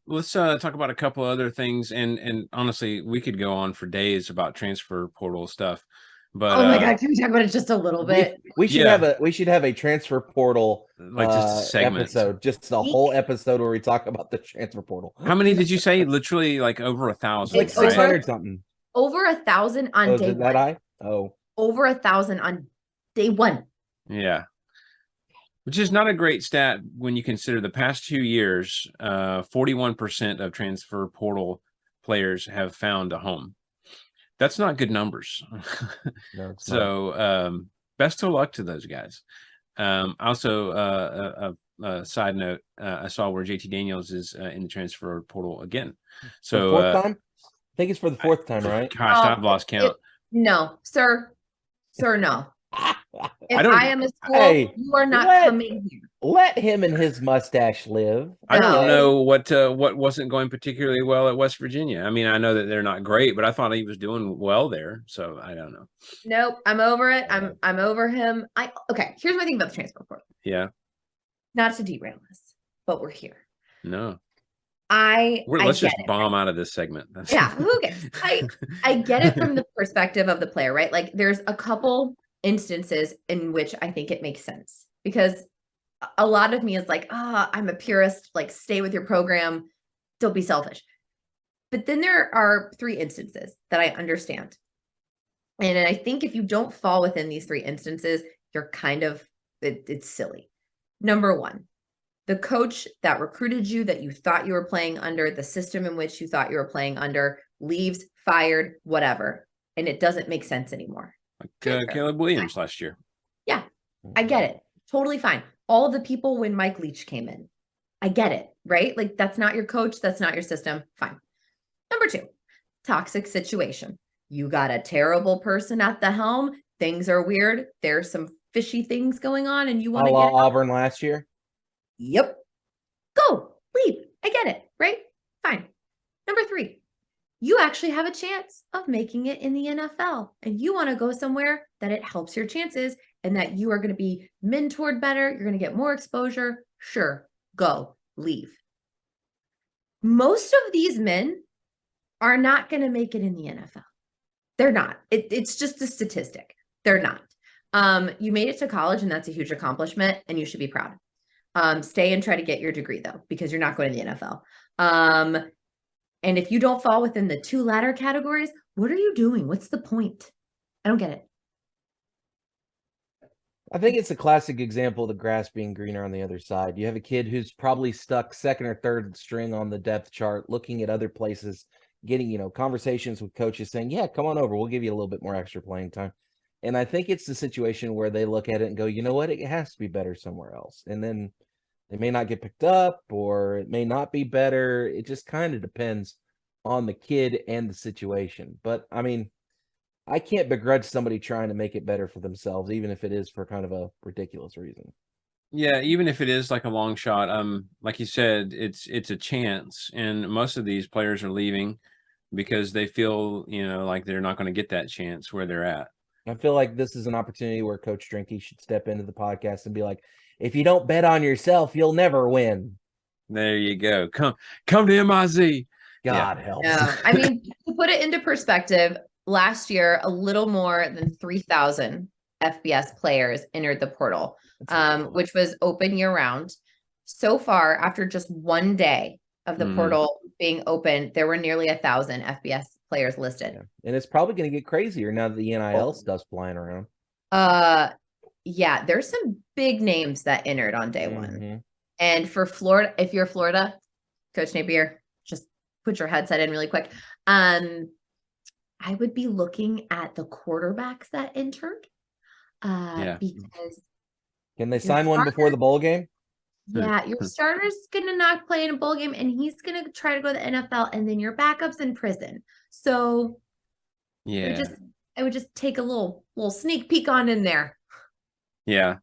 Let's talk about a couple other things, and honestly, we could go on for days about transfer portal stuff, but Oh my God, can we talk about it just a little We bit? we should have yeah, a transfer portal like just a segment. episode, just a Week? whole episode where we talk about the transfer portal. How many did you say? Literally, like over a It's like thousand, It's six right? hundred something. over 1,000 Oh, on is day it that one. high? Oh, Over 1,000 on day one. Yeah, which is not a great stat when you consider the past 2 years. 41% of transfer portal players have found a home. That's not good numbers. no, it's not. So, best of luck to those guys. Also, a side note, I saw where JT Daniels is in the transfer portal again. For the So, fourth time? I think it's for the fourth time, right? gosh, I've lost count. No, sir. Sir, no. I If I don't, am a school, Hey, you are not let coming here. let him and his mustache live. I don't No. know what wasn't going particularly well at West Virginia. I mean, I know that they're not great, but I thought he was doing well there. So I don't know. Nope. I'm over it. I'm over him. Okay, here's my thing about the transfer portal. Yeah, Not to derail us, but we're here. no. I Let's get just it. bomb out of this segment. Yeah, who cares? I get it from the perspective of the player, right? Like there's a couple instances in which I think it makes sense because a lot of me is like, I'm a purist, like stay with your program, don't be selfish. But then there are 3 instances that I understand. And I think if you don't fall within these 3 instances, you're kind of, it's silly. Number one, the coach that recruited you, that you thought you were playing under, the system in which you thought you were playing under, leaves, fired, whatever. And it doesn't make sense anymore. Like Caleb Williams last year. Yeah, I get it. Totally fine. All of the people when Mike Leach came in, I get it, right? Like that's not your coach. That's not your system. Fine. Number 2, toxic situation. You got a terrible person at the helm. Things are weird. There's some fishy things going on and you want to get out. Auburn last year. Yep. Go, leave. I get it, right? Fine. Number 3, you actually have a chance of making it in the NFL and you want to go somewhere that it helps your chances and that you are going to be mentored better. You're going to get more exposure. Sure, go, leave. Most of these men are not going to make it in the NFL. They're not. It's just a statistic. They're not. You made it to college and that's a huge accomplishment and you should be proud. Stay and try to get your degree though, because you're not going to the NFL. And if you don't fall within the 2 latter categories, what are you doing? What's the point? I don't get it. I think it's a classic example of the grass being greener on the other side. You have a kid who's probably stuck second or third string on the depth chart, looking at other places, getting, conversations with coaches saying, yeah, come on over. We'll give you a little bit more extra playing time. And I think it's the situation where they look at it and go, you know what? It has to be better somewhere else. And then it may not get picked up or it may not be better. It just kind of depends on the kid and the situation. But I mean, I can't begrudge somebody trying to make it better for themselves, even if it is for kind of a ridiculous reason. Yeah, even if it is like a long shot, like you said, it's a chance, and most of these players are leaving because they feel, like they're not going to get that chance where they're at. I feel like this is an opportunity where Coach Drinky should step into the podcast and be like, if you don't bet on yourself, you'll never win. There you go. Come to MIZ. God help. Yeah. I mean, to put it into perspective, last year, a little more than 3,000 FBS players entered the portal, which was open year round. So far, after just one day of the portal being open, there were nearly 1,000 FBS players listed. Yeah. And it's probably going to get crazier now that the NIL stuff's flying around. Yeah, there's some big names that entered on day one. And for Florida, if you're Florida, Coach Napier, just put your headset in really quick. I would be looking at the quarterbacks that entered. Because can they sign one before the bowl game? Yeah, your starter's gonna not play in a bowl game and he's gonna try to go to the NFL and then your backup's in prison. So yeah, I would just take a little sneak peek on in there. Yeah.